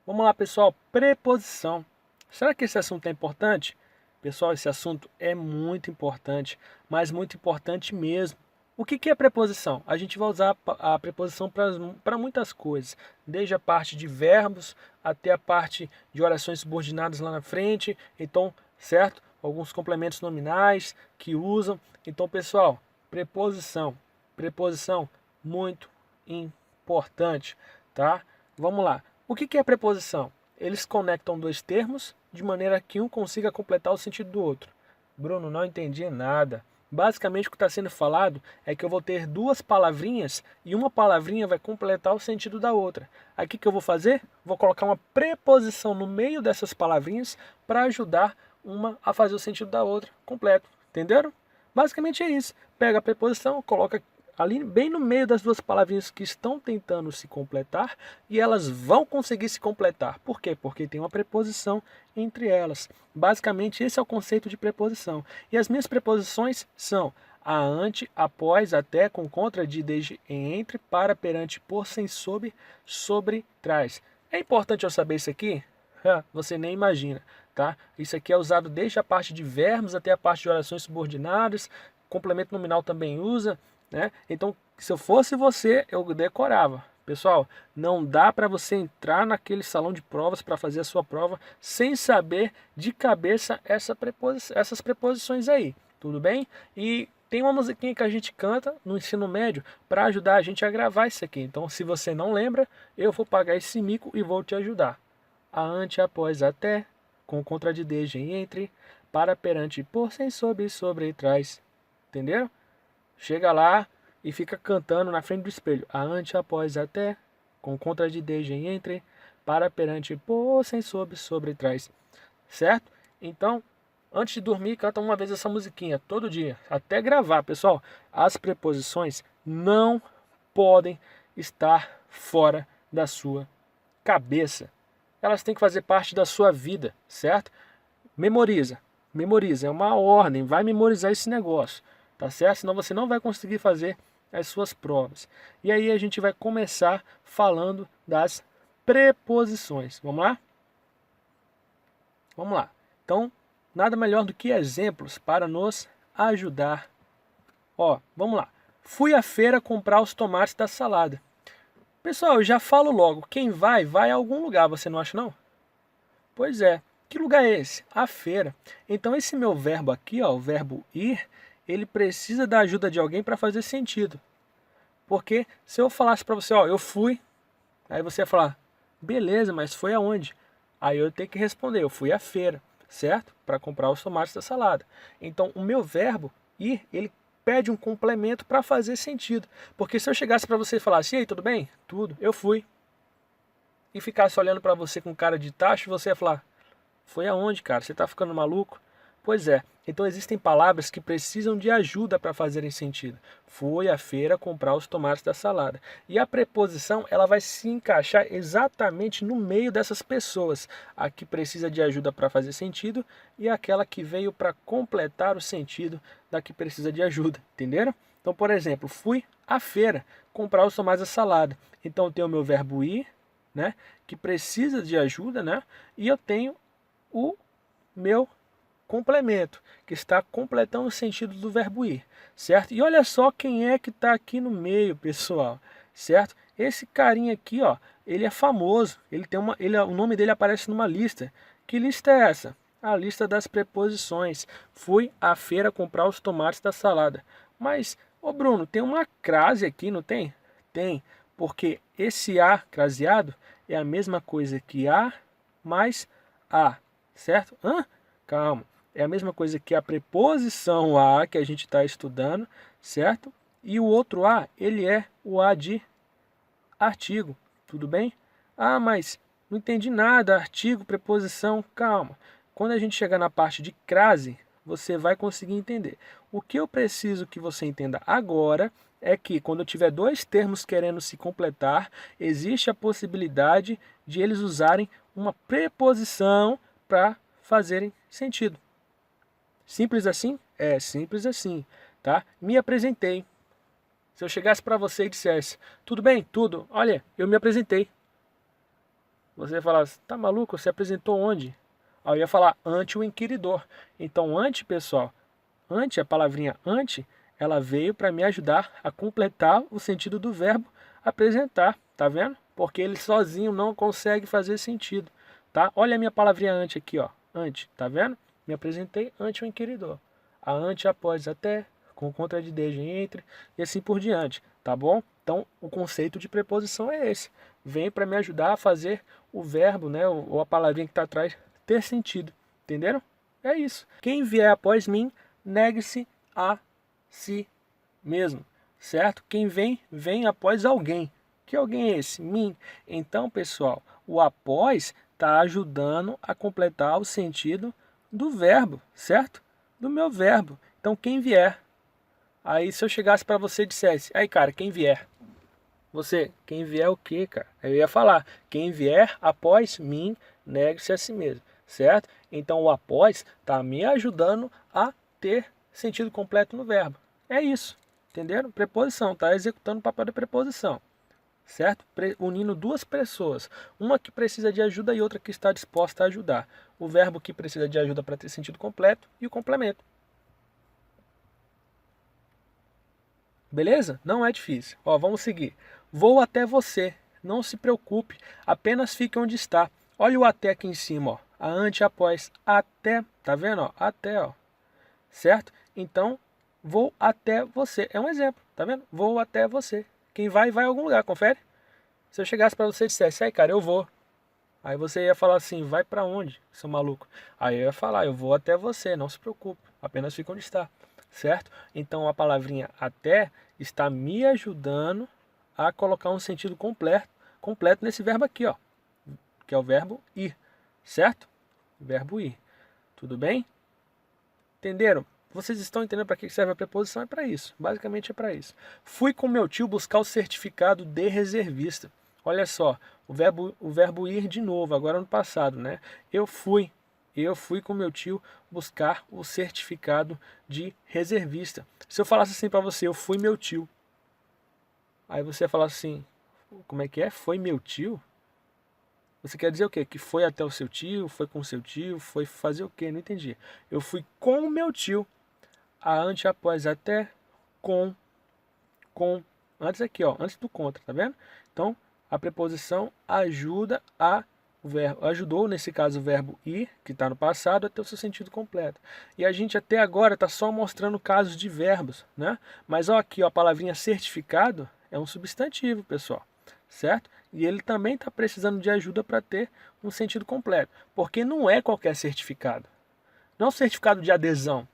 Vamos lá, pessoal. Preposição. Será que esse assunto é importante? Pessoal, esse assunto é muito importante, mas muito importante mesmo. O que é preposição? A gente vai usar a preposição para muitas coisas, desde a parte de verbos até a parte de orações subordinadas lá na frente. Então, certo? Alguns complementos nominais que usam. Então, pessoal, preposição. Preposição muito importante, tá? Vamos lá. O que é preposição? Eles conectam dois termos de maneira que um consiga completar o sentido do outro. Bruno, não entendi nada. Basicamente o que está sendo falado é que eu vou ter duas palavrinhas e uma palavrinha vai completar o sentido da outra. Aí o que eu vou fazer? Vou colocar uma preposição no meio dessas palavrinhas para ajudar uma a fazer o sentido da outra completo. Entenderam? Basicamente é isso. Pega a preposição, coloca ali bem no meio das duas palavrinhas que estão tentando se completar e elas vão conseguir se completar. Por quê? Porque tem uma preposição entre elas. Basicamente, esse é o conceito de preposição. E as minhas preposições são a ante, após, até, com, contra, de, desde, em, entre, para, perante, por, sem, sob, sobre, trás. É importante eu saber isso aqui? Você nem imagina, tá? Isso aqui é usado desde a parte de verbos até a parte de orações subordinadas. Complemento nominal também usa, né? Então, se eu fosse você, eu decorava. Pessoal, não dá para você entrar naquele salão de provas para fazer a sua prova sem saber de cabeça essas preposições aí, tudo bem? E tem uma musiquinha que a gente canta no ensino médio para ajudar a gente a gravar isso aqui. Então, se você não lembra, eu vou pagar esse mico e vou te ajudar. A ante, após, até, com contra de desde em entre, para perante, por, sem, sob, sobre e trás. Entenderam? Chega lá e fica cantando na frente do espelho. A ante, após, até, com contra de desde em entre, para perante, por, sem, sob, sobre e trás. Certo? Então, antes de dormir, canta uma vez essa musiquinha, todo dia. Até gravar, pessoal. As preposições não podem estar fora da sua cabeça. Elas têm que fazer parte da sua vida, certo? Memoriza. Memoriza. É uma ordem. Vai memorizar esse negócio. Tá certo? Senão você não vai conseguir fazer as suas provas. E aí a gente vai começar falando das preposições. Vamos lá? Vamos lá. Então, nada melhor do que exemplos para nos ajudar. Ó, vamos lá. Fui à feira comprar os tomates da salada. Pessoal, eu já falo logo. Quem vai, vai a algum lugar. Você não acha não? Pois é. Que lugar é esse? A feira. Então esse meu verbo aqui, ó, o verbo ir, ele precisa da ajuda de alguém para fazer sentido. Porque se eu falasse para você, ó, eu fui, aí você ia falar, beleza, mas foi aonde? Aí eu tenho que responder, eu fui à feira, certo? Para comprar os tomates da salada. Então o meu verbo ir, ele pede um complemento para fazer sentido. Porque se eu chegasse para você e falasse, e aí, tudo bem? Tudo, eu fui. E ficasse olhando para você com cara de tacho, você ia falar, foi aonde, cara? Você está ficando maluco? Pois é. Então existem palavras que precisam de ajuda para fazerem sentido. Fui à feira comprar os tomates da salada. E a preposição, ela vai se encaixar exatamente no meio dessas pessoas. A que precisa de ajuda para fazer sentido e aquela que veio para completar o sentido da que precisa de ajuda. Entenderam? Então, por exemplo, fui à feira comprar os tomates da salada. Então eu tenho o meu verbo ir, né, que precisa de ajuda, né? E eu tenho o meu complemento, que está completando o sentido do verbo ir, certo? E olha só quem é que está aqui no meio, pessoal, certo? Esse carinha aqui, ó, ele é famoso, o nome dele aparece numa lista. Que lista é essa? A lista das preposições. Fui à feira comprar os tomates da salada. Mas, ô Bruno, tem uma crase aqui, não tem? Tem, porque esse a craseado é a mesma coisa que a mais a, certo? Calma. É a mesma coisa que a preposição a que a gente está estudando, certo? E o outro a, ele é o a de artigo, tudo bem? Ah, mas não entendi nada, artigo, preposição, calma. Quando a gente chegar na parte de crase, você vai conseguir entender. O que eu preciso que você entenda agora é que quando eu tiver dois termos querendo se completar, existe a possibilidade de eles usarem uma preposição para fazerem sentido. Simples assim? É simples assim, tá? Me apresentei. Se eu chegasse para você e dissesse, tudo bem? Tudo. Olha, eu me apresentei. Você ia falar, tá maluco? Você apresentou onde? Aí eu ia falar ante o inquiridor. Então, ante, pessoal, ante, a palavrinha ante, ela veio para me ajudar a completar o sentido do verbo apresentar, tá vendo? Porque ele sozinho não consegue fazer sentido, tá? Olha a minha palavrinha ante aqui, ó, ante, tá vendo? Me apresentei ante o inquiridor. A ante, após, até, com contra de desde, entre, e assim por diante, tá bom? Então, o conceito de preposição é esse. Vem para me ajudar a fazer o verbo, né, ou a palavrinha que está atrás, ter sentido, entenderam? É isso. Quem vier após mim, negue-se a si mesmo, certo? Quem vem, vem após alguém. Que alguém é esse? Mim. Então, pessoal, o após está ajudando a completar o sentido do verbo, certo? Do meu verbo. Então, quem vier. Aí, se eu chegasse para você e dissesse, aí, cara, quem vier. Você, quem vier o quê, cara? Eu ia falar, quem vier após mim, negue-se a si mesmo, certo? Então, o após está me ajudando a ter sentido completo no verbo. É isso, entenderam? Preposição, está executando o papel da preposição, certo? Unindo duas pessoas, uma que precisa de ajuda e outra que está disposta a ajudar. O verbo que precisa de ajuda para ter sentido completo e o complemento. Beleza? Não é difícil. Ó, vamos seguir. Vou até você. Não se preocupe. Apenas fique onde está. Olha o até aqui em cima, ó. A ante, após. Até. Tá vendo, ó? Até, ó. Certo? Então, vou até você. É um exemplo. Tá vendo? Vou até você. Quem vai, vai a algum lugar. Confere? Se eu chegasse para você e dissesse, aí, cara, eu vou. Aí você ia falar assim, vai para onde, seu maluco? Aí eu ia falar, eu vou até você, não se preocupe. Apenas fica onde está. Certo? Então a palavrinha até está me ajudando a colocar um sentido completo nesse verbo aqui, ó, que é o verbo ir, certo? Verbo ir. Tudo bem? Entenderam? Vocês estão entendendo para que serve a preposição? É para isso. Basicamente é para isso. Fui com meu tio buscar o certificado de reservista. Olha só, o verbo ir de novo, agora no passado, né? Eu fui com meu tio buscar o certificado de reservista. Se eu falasse assim para você, eu fui meu tio. Aí você ia falar assim, como é que é? Foi meu tio? Você quer dizer o quê? Que foi até o seu tio, foi com o seu tio, foi fazer o quê? Não entendi. Eu fui com o meu tio. A ante, após, até, com. Antes aqui, ó, antes do contra, tá vendo? Então, a preposição ajuda o verbo, ajudou, nesse caso, o verbo ir, que está no passado, a ter o seu sentido completo. E a gente até agora está só mostrando casos de verbos, né? Mas ó, aqui, ó, a palavrinha certificado é um substantivo, pessoal, certo? E ele também está precisando de ajuda para ter um sentido completo, porque não é qualquer certificado. Não é um certificado de adesão,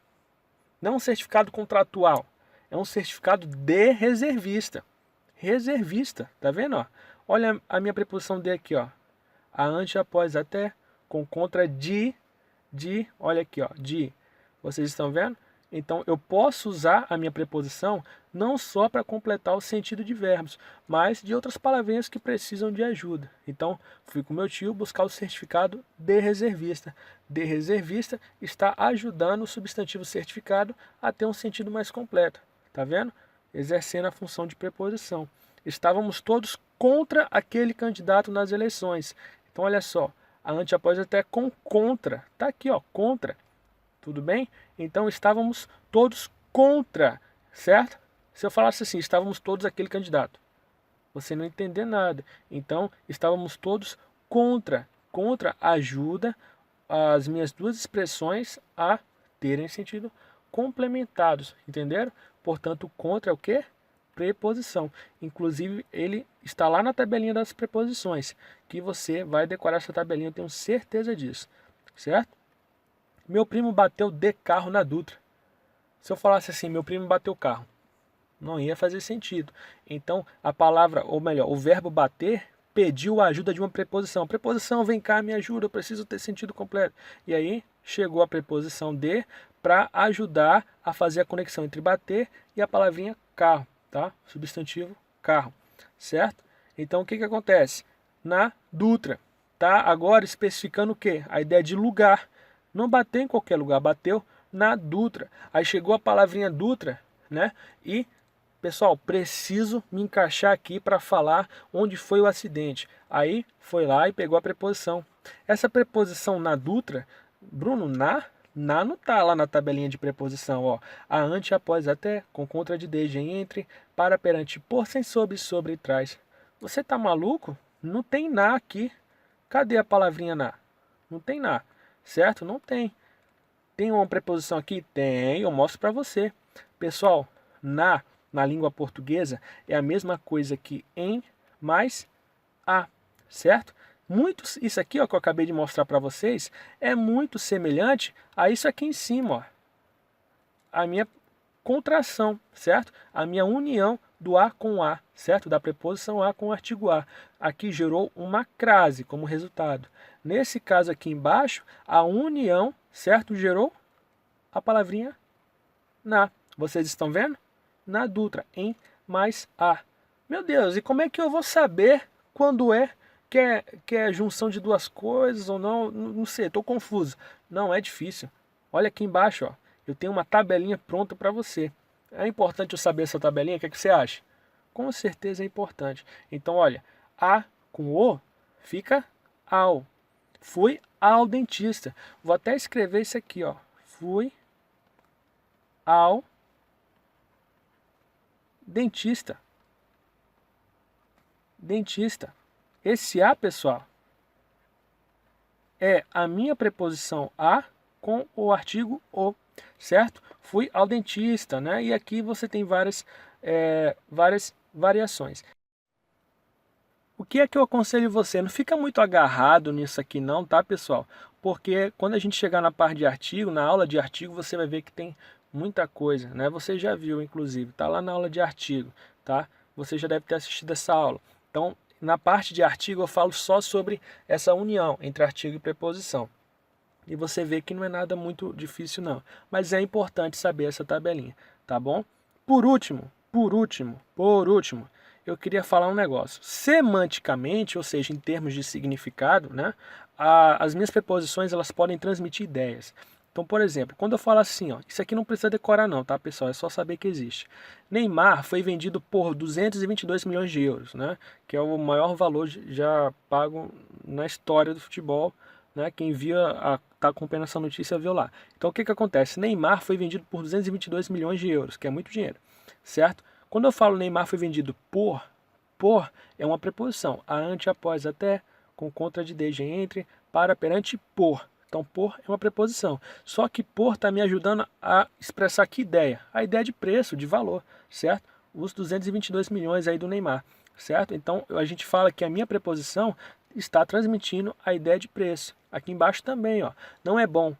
não é um certificado contratual, é um certificado de reservista. Reservista, tá vendo? Ó? Olha a minha preposição de aqui, ó. A ante, após, até, com contra de, olha aqui, ó, de. Vocês estão vendo? Então, eu posso usar a minha preposição não só para completar o sentido de verbos, mas de outras palavrinhas que precisam de ajuda. Então, fui com meu tio buscar o certificado de reservista. De reservista está ajudando o substantivo certificado a ter um sentido mais completo. Tá vendo? Exercendo a função de preposição. Estávamos todos contra aquele candidato nas eleições. Então, olha só, a ante, após, até com contra. Tá aqui, ó, contra. Tudo bem? Então estávamos todos contra, certo? Se eu falasse assim, estávamos todos aquele candidato, você não entender nada. Então estávamos todos contra. Contra ajuda as minhas duas expressões a terem sentido complementados, entenderam? Portanto, contra é o quê? Preposição. Inclusive, ele está lá na tabelinha das preposições, que você vai decorar essa tabelinha, eu tenho certeza disso, certo? Meu primo bateu de carro na Dutra. Se eu falasse assim, meu primo bateu o carro, não ia fazer sentido. Então, a palavra, ou melhor, o verbo bater pediu a ajuda de uma preposição. Preposição, vem cá, me ajuda, eu preciso ter sentido completo. E aí, chegou a preposição de para ajudar a fazer a conexão entre bater e a palavrinha carro, tá? Substantivo carro, certo? Então, o que acontece? Na Dutra, tá? Agora especificando o quê? A ideia de lugar. Não bateu em qualquer lugar, bateu na Dutra. Aí chegou a palavrinha Dutra, né? E pessoal, preciso me encaixar aqui para falar onde foi o acidente. Aí foi lá e pegou a preposição. Essa preposição na Dutra, Bruno, na não tá lá na tabelinha de preposição, ó. A, ante, após, até, com, contra, de, desde, entre, para, perante, por, sem, sobre e trás. Você tá maluco? Não tem na aqui. Cadê a palavrinha na? Não tem na, certo? Não tem. Tem uma preposição aqui? Tem, eu mostro para você. Pessoal, na língua portuguesa é a mesma coisa que em mais a, certo? Isso aqui ó, que eu acabei de mostrar para vocês é muito semelhante a isso aqui em cima, ó. A minha contração, certo? A minha união do a com a, certo? Da preposição a com o artigo a. Aqui gerou uma crase como resultado. Nesse caso aqui embaixo, a união, certo? Gerou a palavrinha na. Vocês estão vendo? Na Dutra, em mais a. Meu Deus, e como é que eu vou saber quando que é junção de duas coisas ou não? Não sei, estou confuso. Não, é difícil. Olha aqui embaixo, ó. Eu tenho uma tabelinha pronta para você. É importante eu saber essa tabelinha? O que é que você acha? Com certeza é importante. Então, olha, a com o fica ao. Fui ao dentista. Vou até escrever isso aqui, ó. Fui ao dentista. Dentista. Esse a, pessoal, é a minha preposição a com o artigo o, certo? Fui ao dentista, né? E aqui você tem várias variações. O que é que eu aconselho você? Não fica muito agarrado nisso aqui não, tá, pessoal? Porque quando a gente chegar na parte de artigo, na aula de artigo, você vai ver que tem muita coisa, né? Você já viu, inclusive, tá lá na aula de artigo, tá? Você já deve ter assistido essa aula. Então, na parte de artigo, eu falo só sobre essa união entre artigo e preposição. E você vê que não é nada muito difícil, não. Mas é importante saber essa tabelinha, tá bom? Por último, eu queria falar um negócio. Semanticamente, ou seja, em termos de significado, né, as minhas preposições elas podem transmitir ideias. Então, por exemplo, quando eu falo assim, ó, isso aqui não precisa decorar não, tá, pessoal? É só saber que existe. Neymar foi vendido por 222 milhões de euros, né, que é o maior valor já pago na história do futebol, né? Quem tá acompanhando essa notícia viu lá. Então, o que acontece? Neymar foi vendido por 222 milhões de euros, que é muito dinheiro, certo? Quando eu falo Neymar foi vendido por é uma preposição. A, ante, após, até, com, contra, de, desde, entre, para, perante, por. Então, por é uma preposição. Só que por está me ajudando a expressar que ideia? A ideia de preço, de valor, certo? Os 222 milhões aí do Neymar, certo? Então, a gente fala que a minha preposição está transmitindo a ideia de preço. Aqui embaixo também, ó. Não é bom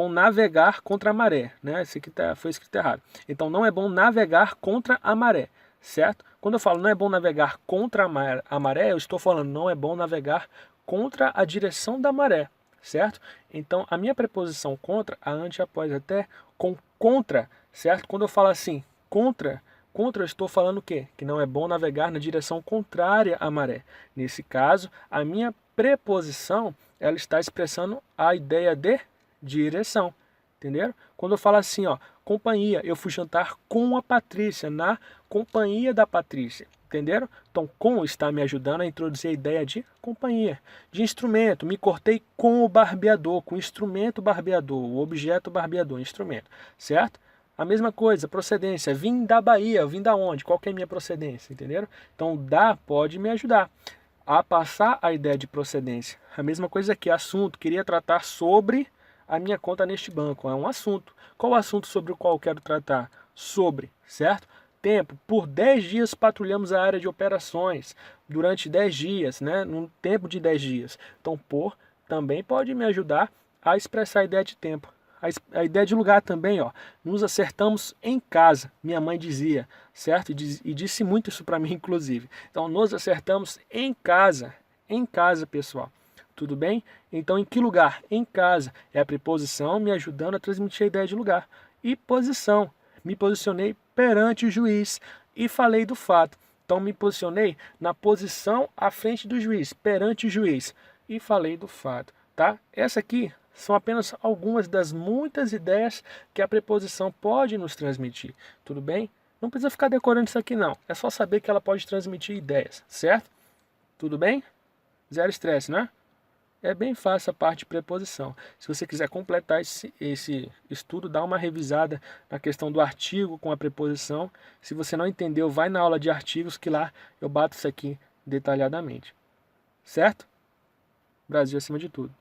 navegar contra a maré, né? Esse aqui foi escrito errado. Então, não é bom navegar contra a maré, certo? Quando eu falo não é bom navegar contra a maré, eu estou falando não é bom navegar contra a direção da maré, certo? Então, a minha preposição contra, a, ante, após, até, com contra, certo? Quando eu falo assim, contra eu estou falando o quê? Que não é bom navegar na direção contrária à maré. Nesse caso, a minha preposição ela está expressando a ideia de direção. Entenderam? Quando eu falo assim, ó, companhia, eu fui jantar com a Patrícia, na companhia da Patrícia. Entenderam? Então, com está me ajudando a introduzir a ideia de companhia. De instrumento, me cortei com o barbeador, com o instrumento barbeador, o objeto barbeador, instrumento. Certo? A mesma coisa, procedência, vim da Bahia, vim da onde? Qual que é a minha procedência, entenderam? Então, da pode me ajudar a passar a ideia de procedência. A mesma coisa aqui, assunto, queria tratar sobre a minha conta neste banco, é um assunto. Qual o assunto sobre o qual eu quero tratar? Sobre, certo? Tempo, por 10 dias patrulhamos a área de operações, durante 10 dias, né? Num tempo de 10 dias. Então, por também pode me ajudar a expressar a ideia de tempo. A ideia de lugar também, ó. Nos acertamos em casa, minha mãe dizia, certo? E disse muito isso para mim, inclusive. Então, nos acertamos em casa, pessoal. Tudo bem? Então, em que lugar? Em casa. É a preposição me ajudando a transmitir a ideia de lugar. E posição. Me posicionei perante o juiz e falei do fato. Então, me posicionei na posição à frente do juiz, perante o juiz. E falei do fato, tá? Essa aqui são apenas algumas das muitas ideias que a preposição pode nos transmitir, tudo bem? Não precisa ficar decorando isso aqui não, é só saber que ela pode transmitir ideias, certo? Tudo bem? Zero estresse, né? É bem fácil a parte de preposição. Se você quiser completar esse estudo, dá uma revisada na questão do artigo com a preposição. Se você não entendeu, vai na aula de artigos que lá eu bato isso aqui detalhadamente. Certo? Brasil acima de tudo.